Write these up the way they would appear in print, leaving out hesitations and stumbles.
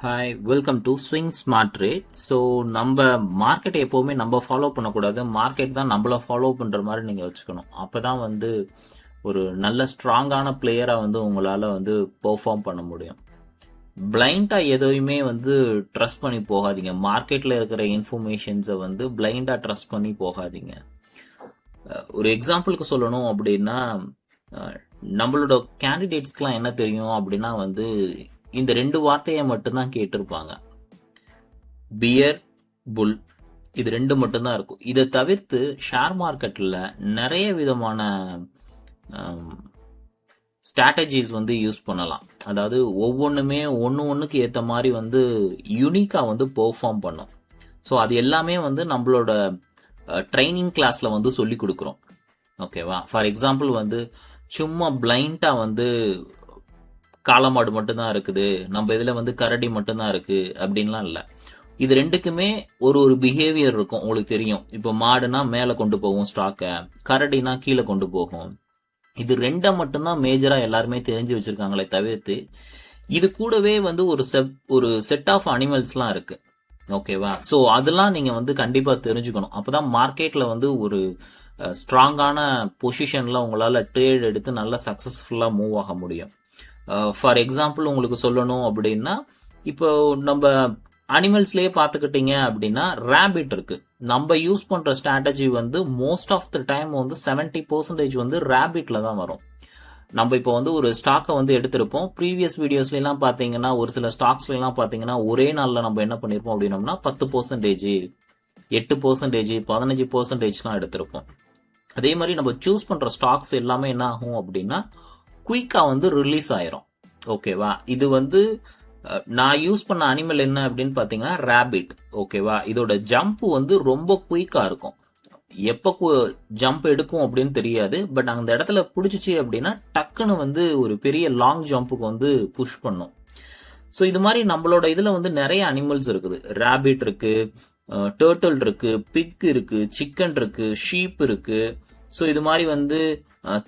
Hi welcome to swing smart trade. So நம்ம மார்க்கெட்டை எப்போவுமே நம்ம ஃபாலோ பண்ணக்கூடாது, மார்க்கெட் தான் நம்மள ஃபாலோ பண்ணுற மாதிரி நீங்கள் வச்சுக்கணும். அப்போ தான் ஒரு நல்ல ஸ்ட்ராங்கான பிளேயராக உங்களால் பெர்ஃபார்ம் பண்ண முடியும். பிளைண்டாக எதையுமே ட்ரஸ்ட் பண்ணி போகாதீங்க. மார்க்கெட்டில் இருக்கிற இன்ஃபர்மேஷன்ஸை பிளைண்டாக ட்ரஸ்ட் பண்ணி போகாதீங்க. ஒரு எக்ஸாம்பிளுக்கு சொல்லணும் அப்படின்னா, நம்மளோட கேண்டிடேட்ஸ்க்குலாம் என்ன தெரியும் அப்படின்னா இந்த ரெண்டு வார்த்தையை மட்டும்தான் கேட்டிருப்பாங்க, பியர், புல். இது ரெண்டு மட்டும்தான் இருக்கும். இதை தவிர்த்து ஷேர் மார்க்கெட்டில் நிறைய விதமான ஸ்ட்ராட்டஜிஸ் யூஸ் பண்ணலாம். அதாவது ஒவ்வொன்றுமே ஒன்றுக்கு ஏற்ற மாதிரி யூனிக்காக பெர்ஃபார்ம் பண்ணும். ஸோ அது எல்லாமே நம்மளோட ட்ரைனிங் கிளாஸில் சொல்லி கொடுக்குறோம். ஓகேவா? ஃபார் எக்ஸாம்பிள் சும்மா பிளைண்டாக காளமாடு மட்டும்தான் இருக்குது, நம்ம இதில் கரடி மட்டும்தான் இருக்கு அப்படின்லாம் இல்லை. இது ரெண்டுக்குமே ஒரு பிஹேவியர் இருக்கும். உங்களுக்கு தெரியும், இப்போ மாடுனா மேலே கொண்டு போகும் ஸ்டாக்கை, கரடினா கீழே கொண்டு போகும். இது ரெண்டை மட்டும்தான் மேஜராக எல்லாருமே தெரிஞ்சு வச்சிருக்காங்களே தவிர்த்து இது கூடவே ஒரு செட் ஆஃப் அனிமல்ஸ்லாம் இருக்கு. ஓகேவா? ஸோ அதெல்லாம் நீங்கள் கண்டிப்பாக தெரிஞ்சுக்கணும். அப்போதான் மார்க்கெட்டில் ஒரு ஸ்ட்ராங்கான பொசிஷனில் உங்களால் ட்ரேட் எடுத்து நல்லா சக்ஸஸ்ஃபுல்லாக மூவ் ஆக முடியும். ஃபார் எக்ஸாம்பிள் உங்களுக்கு சொல்லணும் அப்படின்னா, இப்போ நம்ம அனிமல்ஸ்லேயே பார்த்துக்கிட்டீங்க அப்படின்னா ரேபிட் இருக்கு. நம்ம யூஸ் பண்ற strategy most of the time 70% ரேபிட்ல தான் வரும். நம்ம இப்போ ஒரு ஸ்டாக்கை எடுத்திருப்போம். ப்ரீவியஸ் வீடியோஸ்லாம் பார்த்தீங்கன்னா, ஒரு சில ஸ்டாக்ஸ்லாம் பார்த்தீங்கன்னா ஒரே நாளில் நம்ம என்ன பண்ணியிருப்போம் அப்படின்னோம்னா 10%, 8%, 15%லாம் எடுத்திருப்போம். அதே மாதிரி நம்ம சூஸ் பண்ற ஸ்டாக்ஸ் எல்லாமே என்ன ஆகும் அப்படின்னா குயிக்கா ரிலீஸ் ஆயிரும். ஓகேவா? இது நான் யூஸ் பண்ண அனிமல் என்ன அப்படின்னு பாத்தீங்கன்னா ரேபிட். ஓகேவா? இதோட ஜம்ப் ரொம்ப குயிக்கா இருக்கும். எப்போ ஜம்ப் எடுக்கும் அப்படின்னு தெரியாது, பட் அந்த இடத்துல பிடிச்சிச்சு அப்படின்னா டக்குன்னு ஒரு பெரிய லாங் ஜம்புக்கு புஷ் பண்ணும். ஸோ இது மாதிரி நம்மளோட இதுல நிறைய அனிமல்ஸ் இருக்குது. ரேபிட் இருக்கு, டர்ட்டில் இருக்கு, பிக் இருக்கு, சிக்கன் இருக்கு, ஷீப் இருக்கு. ஸோ இது மாதிரி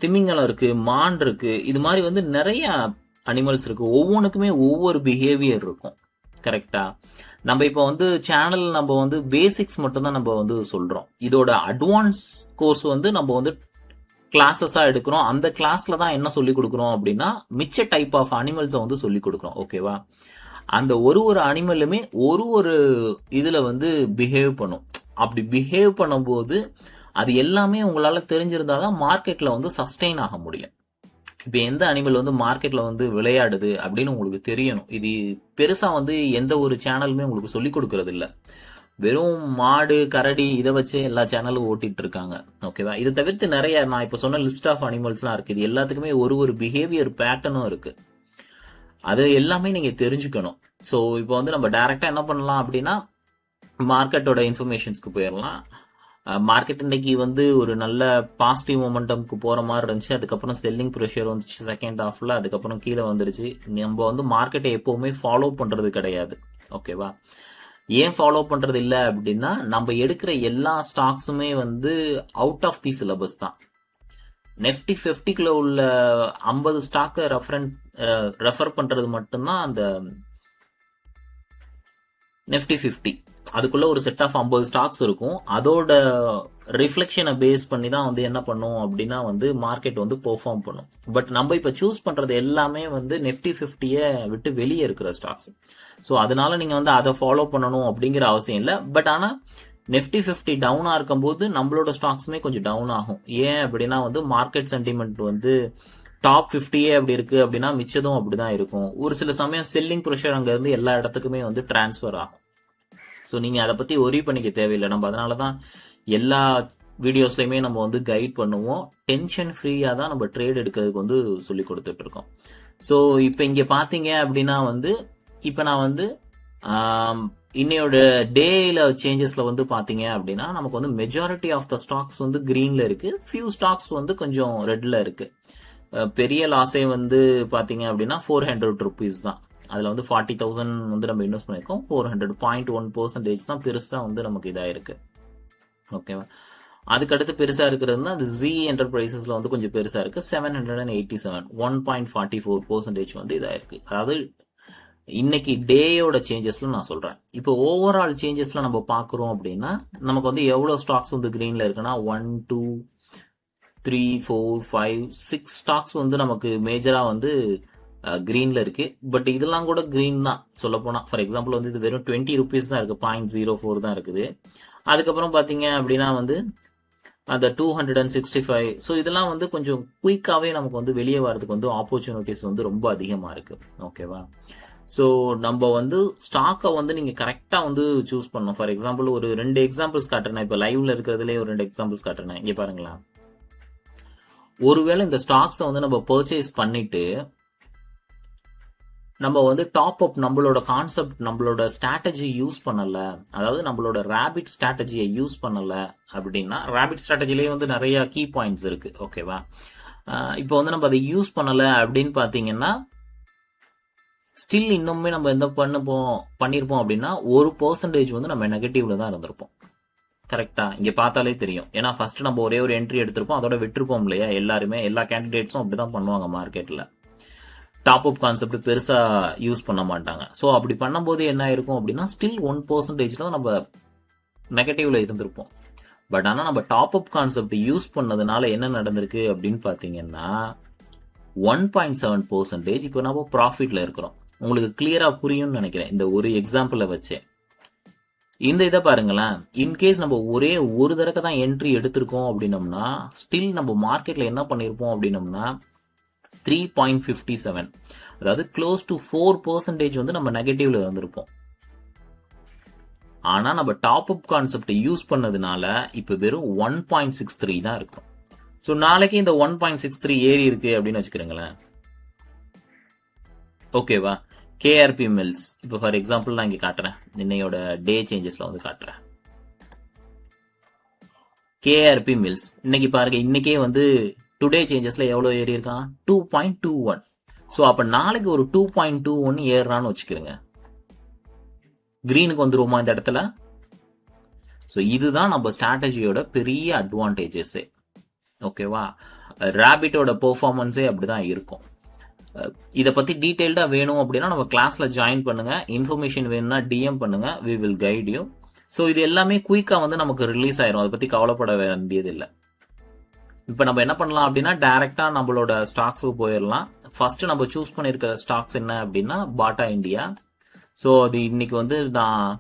திமிங்கலம் இருக்கு, மான் இருக்கு. இது மாதிரி நிறைய அனிமல்ஸ் இருக்கு. ஒவ்வொன்றுக்குமே ஒவ்வொரு பிஹேவியர் இருக்கும். கரெக்டா? நம்ம இப்போ சேனல் நம்ம பேசிக்ஸ் மட்டும் தான் நம்ம சொல்றோம். இதோட அட்வான்ஸ் கோர்ஸ் நம்ம கிளாஸஸா எடுக்கிறோம். அந்த கிளாஸ்ல தான் என்ன சொல்லி கொடுக்குறோம் அப்படின்னா மிச்ச டைப் ஆஃப் அனிமல்ஸை சொல்லி கொடுக்குறோம். ஓகேவா? அந்த ஒரு அனிமலுமே ஒரு இதுல பிஹேவ் பண்ணும். அப்படி பிஹேவ் பண்ணும்போது அது எல்லாமே உங்களால தெரிஞ்சிருந்தாதான் மார்க்கெட்ல சஸ்டெயின் ஆக முடியும். இப்போ எந்த அனிமல் மார்க்கெட்ல விளையாடுது அப்படின்னு உங்களுக்கு தெரியணும். இது பெருசா எந்த ஒரு சேனலுமே உங்களுக்கு சொல்லி கொடுக்கறது இல்ல. வெறும் மாடு, கரடி இதை வச்சு எல்லா சேனலும் ஓட்டிட்டு இருக்காங்க. ஓகேவா? இதை தவிர்த்து நிறைய நான் இப்ப சொன்ன லிஸ்ட் ஆஃப் அனிமல்ஸ்லாம் இருக்கு. இது எல்லாத்துக்குமே ஒரு பிஹேவியர் பேட்டர்னும் இருக்கு. அது எல்லாமே நீங்க தெரிஞ்சுக்கணும். ஸோ இப்போ நம்ம டைரக்டா என்ன பண்ணலாம் அப்படின்னா மார்க்கெட்டோட இன்ஃபர்மேஷன்ஸ்க்கு போயிடலாம். மார்க்கெட் இன்னைக்கு ஒரு நல்ல பாசிட்டிவ் மொமெண்டம்க்கு போற மாதிரி இருந்துச்சு. அதுக்கப்புறம் செல்லிங் ப்ரெஷர் வந்துச்சு செகண்ட் ஹாஃப்ல. அதுக்கப்புறம் கீழே வந்துருச்சு. நம்ம மார்க்கெட்டை எப்பவுமே ஃபாலோ பண்றது கிடையாது. ஓகேவா? ஏன் ஃபாலோ பண்றது இல்லை அப்படின்னா, நம்ம எடுக்கிற எல்லா ஸ்டாக்ஸுமே அவுட் ஆஃப் தி சிலபஸ் தான். நெஃப்டி 50க்குள்ள உள்ள 50 ஸ்டாக்கை ரெஃபர் பண்றது மட்டும்தான் அந்த நெஃப்டி 50. அதுக்குள்ள ஒரு செட் ஆஃப் 50 ஸ்டாக்ஸ் இருக்கும். அதோட ரிஃப்ளெக்ஷனை பேஸ் பண்ணி தான் என்ன பண்ணும் அப்படின்னா மார்க்கெட் பெர்ஃபார்ம் பண்ணும். பட் நம்ம இப்ப சூஸ் பண்றது எல்லாமே நெஃப்டி 50ய விட்டு வெளியே இருக்கிற ஸ்டாக்ஸ். ஸோ அதனால நீங்க அதை ஃபாலோ பண்ணணும் அப்படிங்கிற அவசியம் இல்லை. பட் ஆனா நெஃப்டி 50 டவுனா இருக்கும்போது நம்மளோட ஸ்டாக்ஸுமே கொஞ்சம் டவுன் ஆகும். ஏன் அப்படின்னா மார்க்கெட் சென்டிமெண்ட் டாப் 50 அப்படி இருக்கு அப்படின்னா மிச்சதும் அப்படிதான் இருக்கும். ஒரு சில சமயம் செல்லிங் ப்ரெஷர் அங்க இருந்து எல்லா இடத்துக்குமே டிரான்ஸ்ஃபர் ஆகும். ஸோ நீங்க அதை பத்தி ஒரி பண்ணிக்க தேவையில்லை. நம்ம அதனாலதான் எல்லா வீடியோஸ்லயுமே நம்ம கைட் பண்ணுவோம். டென்ஷன் ஃப்ரீயா தான் நம்ம ட்ரேட் எடுக்கிறதுக்கு சொல்லி கொடுத்துட்டு இருக்கோம். ஸோ இப்போ இங்க பாத்தீங்க அப்படின்னா இப்ப நான் இன்னையோட டேல சேஞ்சஸ்ல பாத்தீங்க அப்படின்னா நமக்கு மெஜாரிட்டி ஆஃப் த ஸ்டாக்ஸ் கிரீன்ல இருக்கு. ஃபியூ ஸ்டாக்ஸ் கொஞ்சம் ரெட்ல இருக்கு. பெரிய லாஸே பாத்தீங்க அப்படின்னா 400 rupees தான். அதுல 40,000 நம்ம இன்வெஸ்ட் பண்ணிருக்கோம். 400.1% தான் பெருசா நமக்கு இதாயிருக்கு. ஓகேவா? அதுக்கடுத்து பெருசா இருக்கிறது அந்த ஜி என்டர்பிரைசஸ்ல கொஞ்சம் பெருசா இருக்கு. 787 1.44% இதாயிருக்கு. அதாவது இன்னைக்கு டேயோட சேஞ்சஸ்ல நான் சொல்றேன். இப்போ ஓவரால் சேஞ்சஸ்ல நம்ம பார்க்குறோம் அப்படின்னா நமக்கு வந்து எவ்வளவு ஸ்டாக்ஸ் வந்து கிரீன்ல இருக்குன்னா 1 2 3 4 5 6 ஸ்டாக்ஸ் வந்து நமக்கு மேஜரா வந்து கிரீன்ல இருக்கு. பட் இதெல்லாம் கூட கிரீன் தான் சொல்ல போனா. ஃபார் எக்ஸாம்பிள் வந்து இது வெறும் 20 ருபீஸ் தான் இருக்கு, 0.04 தான் இருக்குது. அதுக்கப்புறம் பாத்தீங்க அப்படின்னா வந்து அந்த 265. ஸோ இதெல்லாம் வந்து கொஞ்சம் குயிக்காவே நமக்கு வந்து வெளியே வரதுக்கு வந்து ஆப்பர்ச்சுனிட்டிஸ் வந்து ரொம்ப அதிகமா இருக்கு. ஓகேவா? ஸோ நம்ம வந்து ஸ்டாக்கை வந்து நீங்க கரெக்டா வந்து சூஸ் பண்ணணும். ஃபார் எக்ஸாம்பிள் ஒரு 2 எக்ஸாம்பிள்ஸ் காட்டுறேன். இப்போ லைவ்ல இருக்கிறதுலேயே ஒரு 2 எக்ஸாம்பிள்ஸ் காட்டுறேன். இங்க பாருங்களா, ஒருவேளை இந்த ஸ்டாக்ஸை வந்து நம்ம பர்ச்சேஸ் பண்ணிட்டு நம்ம வந்து டாப் அப் நம்மளோட கான்செப்ட் நம்மளோட ஸ்ட்ராட்டஜி யூஸ் பண்ணல, அதாவது நம்மளோட ரேபிட் ஸ்ட்ராட்டஜியை யூஸ் பண்ணல அப்படின்னா, ரேபிட் ஸ்ட்ராட்டஜிலேயே வந்து நிறைய கீ பாயிண்ட்ஸ் இருக்கு. ஓகேவா? இப்போ வந்து நம்ம அதை யூஸ் பண்ணல அப்படின்னு பாத்தீங்கன்னா ஸ்டில் இன்னுமே நம்ம எந்த பண்ணிருப்போம் அப்படின்னா 1% வந்து நம்ம நெகட்டிவ்ல தான் இருந்திருப்போம். கரெக்டா? இங்க பார்த்தாலே தெரியும். ஏன்னா ஃபர்ஸ்ட் நம்ம ஒரே ஒரு என்ட்ரி எடுத்திருப்போம், அதோட விட்டுருப்போம் இல்லையா? எல்லாருமே எல்லா கேண்டிடேட்ஸும் அப்படிதான் பண்ணுவாங்க மார்க்கெட்ல. டாப் அப் கான்செப்ட் பெருசா யூஸ் பண்ண மாட்டாங்க. ஸோ அப்படி பண்ணும்போது என்ன இருக்கும் அப்படின்னா ஸ்டில் 1% தான் நம்ம நெகட்டிவ்ல இருந்திருப்போம். பட் ஆனால் நம்ம டாப் அப் கான்செப்ட் யூஸ் பண்ணதுனால என்ன நடந்திருக்கு அப்படின்னு பார்த்தீங்கன்னா 1.7% இப்போ நம்ம ப்ராஃபிட்ல இருக்கிறோம். உங்களுக்கு கிளியரா புரியும்னு நினைக்கிறேன் இந்த ஒரு எக்ஸாம்பிளை வச்சு. இந்த இதை பாருங்களேன், இன்கேஸ் நம்ம ஒரே ஒரு தடவை தான் என்ட்ரி எடுத்திருக்கோம் அப்படின்னம்னா ஸ்டில் நம்ம மார்க்கெட்ல என்ன பண்ணிருப்போம் அப்படின்னம்னா 3.57, அதாவது க்ளோஸ் டு 4% வந்து நம்ம நெகட்டிவ்ல இருந்திருப்போம். ஆனா நம்ம டாப் அப் கான்செப்ட் யூஸ் பண்ணதுனால இப்ப வெறும் 1.63 தான் இருக்கும். ஸோ நாளைக்கு இந்த 1.63 ஏறி இருக்கு அப்படின்னு வச்சுக்கிறீங்களேன். ஓகேவா? கேஆர்பி மில்ஸ் இப்போ ஃபார் எக்ஸாம்பிள் நான் இங்க காட்டுறேன், இன்னையோட டே சேஞ்சஸ்ல வந்து காட்டுறேன். கேஆர்பி மில்ஸ் இன்னைக்கு பாருங்க, இன்னைக்கே வந்து டுடே சேஞ்சஸ்ல எவ்வளவு ஏறி இருக்கான்? 2.21. ஸோ அப்ப நாளைக்கு ஒரு 2.21 ஏறான்னு வச்சுக்கிறேங்க. கிரீனுக்கு வந்துருவோமா இந்த இடத்துல? ஸோ இதுதான் நம்ம ஸ்ட்ராட்டஜியோட பெரிய அட்வான்டேஜஸ். ஓகேவா? ரேபிட்டோட பெர்ஃபார்மன்ஸே அப்படிதான் இருக்கும். இதை பத்தி டீடைல்டா வேணும் அப்படின்னா நம்ம கிளாஸ்ல ஜாயின் பண்ணுங்க. இன்ஃபர்மேஷன் வேணும்னா டிஎம் பண்ணுங்க, we will guide you. So இது எல்லாமே குயிக்கா வந்து நமக்கு ரிலீஸ் ஆயிரும், அதை பத்தி கவலைப்பட வேண்டியது இல்லை. இப்போ நம்ம என்ன பண்ணலாம் அப்படின்னா டைரக்டா நம்மளோட ஸ்டாக்ஸுக்கு போயிடலாம். ஃபர்ஸ்ட் நம்ம சூஸ் பண்ணிருக்க ஸ்டாக்ஸ் என்ன அப்படின்னா பாட்டா இந்தியா. ஸோ அது இன்னைக்கு வந்து நான்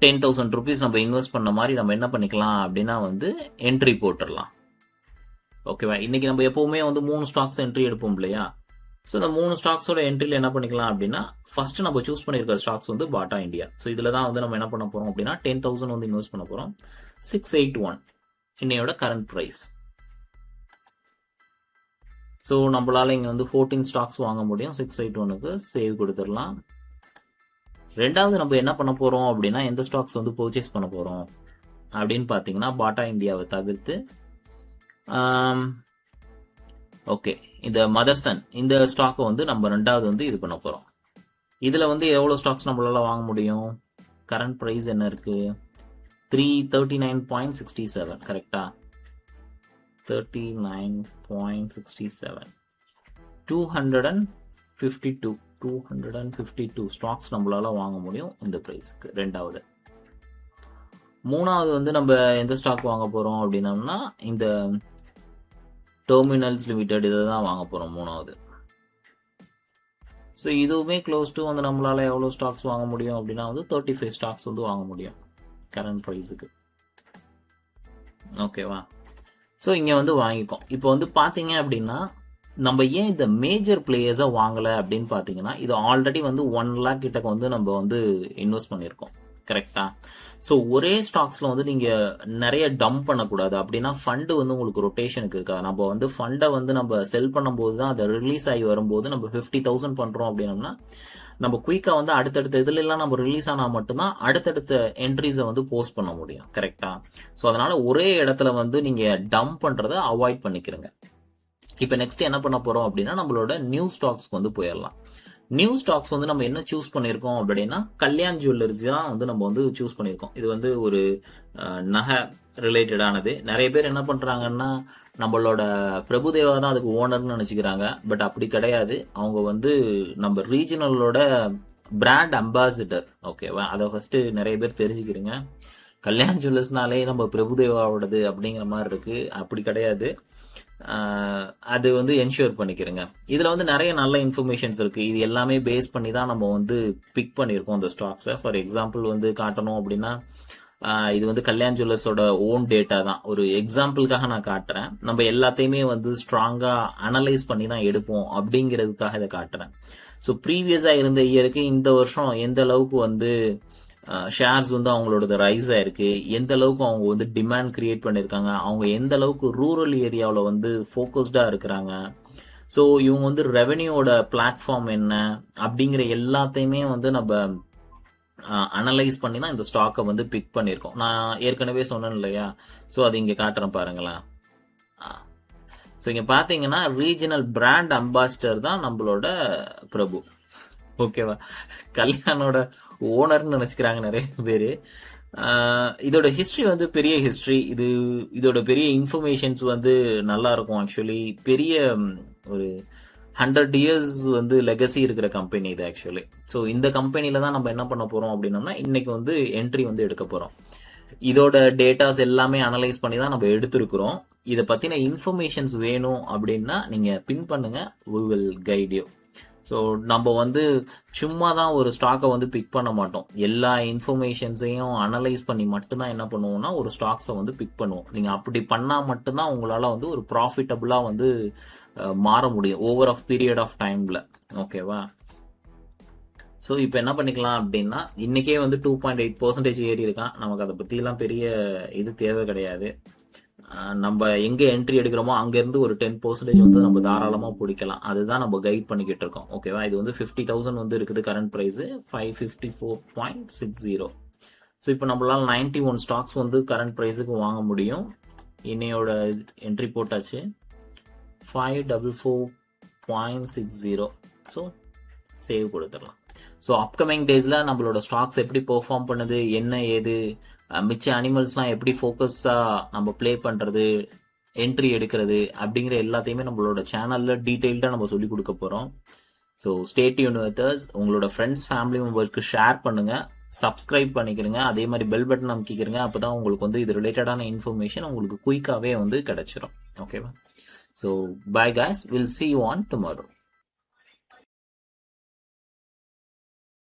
10,000 ருபீஸ் நம்ம இன்வெஸ்ட் பண்ண மாதிரி நம்ம என்ன பண்ணிக்கலாம் அப்படின்னா வந்து என்ட்ரி போட்டுடலாம். ஓகேவா? இன்னைக்கு நம்ம எப்பவுமே வந்து 3 ஸ்டாக்ஸ் என்ட்ரி எடுப்போம் இல்லையா? ஸோ இந்த 3 ஸ்டாக்ஸோட என்ட்ரியில் என்ன பண்ணிக்கலாம் அப்படின்னா ஃபர்ஸ்ட் நம்ம சூஸ் பண்ணியிருக்கிற ஸ்டாக்ஸ் வந்து பாட்டா இந்தியா. ஸோ இதில் தான் வந்து நம்ம என்ன பண்ண போறோம் அப்படின்னா 10,000 வந்து இன்வெஸ்ட் பண்ண போறோம். 681 இன்னையோட கரண்ட் ப்ரைஸ். ஸோ நம்மளால இங்க வந்து 14 ஸ்டாக்ஸ் வாங்க முடியும். 681க்கு சேவ் கொடுத்துடலாம். ரெண்டாவது நம்ம என்ன பண்ண போறோம் அப்படின்னா எந்த ஸ்டாக்ஸ் வந்து பர்ச்சேஸ் பண்ண போறோம் அப்படின்னு பாத்தீங்கன்னா பாட்டா இந்தியாவை தவிர்த்து ஓகே இந்த மதர்சன் இந்த ஸ்டாக்கை வந்து நம்ம ரெண்டாவது வந்து இது பண்ண போறோம். இதுல வந்து எவ்வளவு ஸ்டாக்ஸ் நம்மளால வாங்க முடியும்? கரண்ட் பிரைஸ் என்ன இருக்கு? 339.67. கரெக்டா? 39.67. 252 ஸ்டாக்ஸ் நம்மளால வாங்க முடியும் இந்த பிரைஸ்க்கு. ரெண்டாவது. மூணாவது வந்து நம்ம எந்த ஸ்டாக் வாங்க போறோம் அப்படின்னம்னா இந்த டெர்மினல்ஸ் லிமிடெட் இதை தான் வாங்க போறோம் மூணாவது. ஸோ இதுவுமே க்ளோஸ் டு வந்து நம்மளால எவ்வளோ ஸ்டாக்ஸ் வாங்க முடியும் அப்படின்னா வந்து 35 ஸ்டாக்ஸ் வந்து வாங்க முடியும் கரண்ட் ப்ரைஸுக்கு. ஓகேவா? ஸோ இங்கே வந்து வாங்கிக்கோம். இப்போ வந்து பார்த்தீங்க அப்படின்னா நம்ம ஏன் இந்த மேஜர் பிளேயர்ஸை வாங்கலை அப்படின்னு பார்த்தீங்கன்னா இது ஆல்ரெடி வந்து 1 lakh கிட்ட வந்து நம்ம வந்து இன்வெஸ்ட் பண்ணியிருக்கோம். கரெக்டா? ஸோ ஒரே ஸ்டாக்ஸ்ல வந்து நீங்க நிறைய டம்ப் பண்ணக்கூடாது. அப்படின்னா ஃபண்டு வந்து உங்களுக்கு ரொட்டேஷனுக்கு இருக்காது. நம்ம வந்து ஃபண்டை வந்து நம்ம செல் பண்ணும்போது தான் அதை ரிலீஸ் ஆகி வரும்போது நம்ம 50,000 பண்றோம் அப்படின்னம்னா நம்ம குயிக்கா வந்து அடுத்தடுத்த இதுல எல்லாம் நம்ம ரிலீஸ் ஆனா மட்டும்தான் அடுத்தடுத்த என்ட்ரிஸை வந்து போஸ்ட் பண்ண முடியும். கரெக்டா? ஸோ அதனால ஒரே இடத்துல வந்து நீங்க டம்ப் பண்றதை அவாய்ட் பண்ணிக்கிறங்க. இப்போ நெக்ஸ்ட் என்ன பண்ண போறோம் அப்படின்னா நம்மளோட நியூ ஸ்டாக்ஸ்க்கு வந்து போயிடலாம். நியூ ஸ்டாக்ஸ் வந்து நம்ம என்ன சூஸ் பண்ணியிருக்கோம் அப்படின்னா கல்யாண் ஜுவல்லர்ஸ் தான் வந்து நம்ம வந்து சூஸ் பண்ணியிருக்கோம். இது வந்து ஒரு நகை ரிலேட்டடானது. நிறைய பேர் என்ன பண்றாங்கன்னா நம்மளோட பிரபுதேவா தான் அதுக்கு ஓனர்னு நினைச்சுக்கிறாங்க. பட் அப்படி கிடையாது. அவங்க வந்து நம்ம ரீஜனலோட பிராண்ட் அம்பாசிடர். ஓகேவா? அதை ஃபர்ஸ்ட் நிறைய பேர் தெரிஞ்சுக்கிறீங்க. கல்யாண் ஜுவல்லர்ஸ்னாலே நம்ம பிரபுதேவாவோடது அப்படிங்கிற மாதிரி இருக்கு. அப்படி கிடையாது. அது வந்து என்ஷூர் பண்ணிக்கிறேங்க. இதுல வந்து நிறைய நல்ல இன்ஃபர்மேஷன்ஸ் இருக்கு. இது எல்லாமே பேஸ் பண்ணி தான் நம்ம வந்து பிக் பண்ணியிருக்கோம் இந்த ஸ்டாக்ஸை. ஃபார் எக்ஸாம்பிள் வந்து காட்டணும் அப்படின்னா இது வந்து கல்யாண் ஜுவல்லர்ஸோட ஓன் டேட்டா தான். ஒரு எக்ஸாம்பிளுக்காக நான் காட்டுறேன். நம்ம எல்லாத்தையுமே வந்து ஸ்ட்ராங்கா அனலைஸ் பண்ணி தான் எடுப்போம் அப்படிங்கிறதுக்காக இதை காட்டுறேன். ஸோ ப்ரீவியஸா இருந்த இயருக்கு இந்த வருஷம் எந்த அளவுக்கு வந்து ஷேர்ஸ் வந்து அவங்களோட ரைஸ் ஆயிருக்கு, எந்த அளவுக்கு அவங்க வந்து டிமாண்ட் கிரியேட் பண்ணியிருக்காங்க, அவங்க எந்த அளவுக்கு ரூரல் ஏரியாவில் வந்து ஃபோக்கஸ்டா இருக்கிறாங்க, ஸோ இவங்க வந்து ரெவென்யூவோட பிளாட்ஃபார்ம் என்ன அப்படிங்கிற எல்லாத்தையுமே வந்து நம்ம அனலைஸ் பண்ணி தான் இந்த ஸ்டாக்கை வந்து பிக் பண்ணியிருக்கோம். நான் ஏற்கனவே சொன்னேன் இல்லையா? ஸோ அது இங்கே காட்டுறேன் பாருங்களேன். ஸோ இங்கே பார்த்தீங்கன்னா ரீஜனல் பிராண்ட் அம்பாசிடர் தான் நம்மளோட பிரபு. ஓகேவா? கல்யாணோட ஓனர்னு நினைச்சுக்கிறாங்க நிறைய பேரு. இதோட ஹிஸ்டரி வந்து பெரிய ஹிஸ்டரி. இதோட பெரிய இன்ஃபர்மேஷன்ஸ் வந்து நல்லா இருக்கும். ஆக்சுவலி பெரிய ஒரு 100 இயர்ஸ் வந்து லெகசி இருக்கிற கம்பெனி இது ஆக்சுவலி. ஸோ இந்த கம்பெனில தான் நம்ம என்ன பண்ண போறோம் அப்படின்னோம்னா இன்னைக்கு வந்து என்ட்ரி வந்து எடுக்க போறோம். இதோட டேட்டாஸ் எல்லாமே அனலைஸ் பண்ணி தான் நம்ம எடுத்திருக்கிறோம். இதை பத்தின இன்ஃபர்மேஷன்ஸ் வேணும் அப்படின்னா நீங்க பின் பண்ணுங்க, we will guide you. So நம்ம வந்து சும்மா தான் ஒரு ஸ்டாக்கை வந்து பிக் பண்ண மாட்டோம். எல்லா இன்ஃபர்மேஷன்ஸையும் அனலைஸ் பண்ணி மட்டும்தான் என்ன பண்ணுவோம்னா ஒரு ஸ்டாக்ஸை வந்து பிக் பண்ணுவோம். நீங்கள் அப்படி பண்ணால் மட்டும்தான் உங்களால் வந்து ஒரு ப்ராஃபிட்டபுளாக வந்து மாற முடியும் ஓவர் ஆஃப் பீரியட் ஆஃப் டைமில். ஓகேவா? ஸோ இப்போ என்ன பண்ணிக்கலாம் அப்படின்னா இன்னைக்கே வந்து 2.8% ஏறி இருக்கான். நமக்கு அதை பற்றிலாம் பெரிய இது தேவை கிடையாது. நம்ம எங்கே என்ட்ரி எடுக்கிறோமோ அங்கேருந்து ஒரு 10% வந்து நம்ம தாராளமாக பிடிக்கலாம். அதுதான் நம்ம கைட் பண்ணிக்கிட்டு இருக்கோம். ஓகேவா? இது வந்து 50,000 வந்து இருக்குது கரண்ட் ப்ரைஸு 554.60. ஸோ இப்போ நம்மளால் 91 ஸ்டாக்ஸ் வந்து கரண்ட் ப்ரைஸுக்கு வாங்க முடியும். இன்னையோட என்ட்ரி போட்டாச்சு 544.60. ஸோ சேவ் கொடுத்துடலாம். ஸோ அப்கமிங் டேஸில் நம்மளோட ஸ்டாக்ஸ் எப்படி பெர்ஃபார்ம் பண்ணுது, என்ன ஏது, மிச்ச அனிமல்ஸ்லாம் எப்படி ஃபோக்கஸாக நம்ம ப்ளே பண்ணுறது, என்ட்ரி எடுக்கிறது அப்படிங்கிற எல்லாத்தையுமே நம்மளோட சேனலில் டீட்டெயில்டாக நம்ம சொல்லிக் கொடுக்க போகிறோம். So stay tune with us. உங்களோட ஃப்ரெண்ட்ஸ் ஃபேமிலி மெம்பர்ஸ்க்கு ஷேர் பண்ணுங்கள், சப்ஸ்கிரைப் பண்ணிக்கிறங்க, அதே மாதிரி பெல் பட்டன் அமைக்கிறங்க. அப்போ தான் உங்களுக்கு வந்து இது ரிலேட்டடான இன்ஃபர்மேஷன் உங்களுக்கு குயிக்காகவே வந்து கிடைச்சிரும். ஓகேவா? So bye guys, will see you on tomorrow.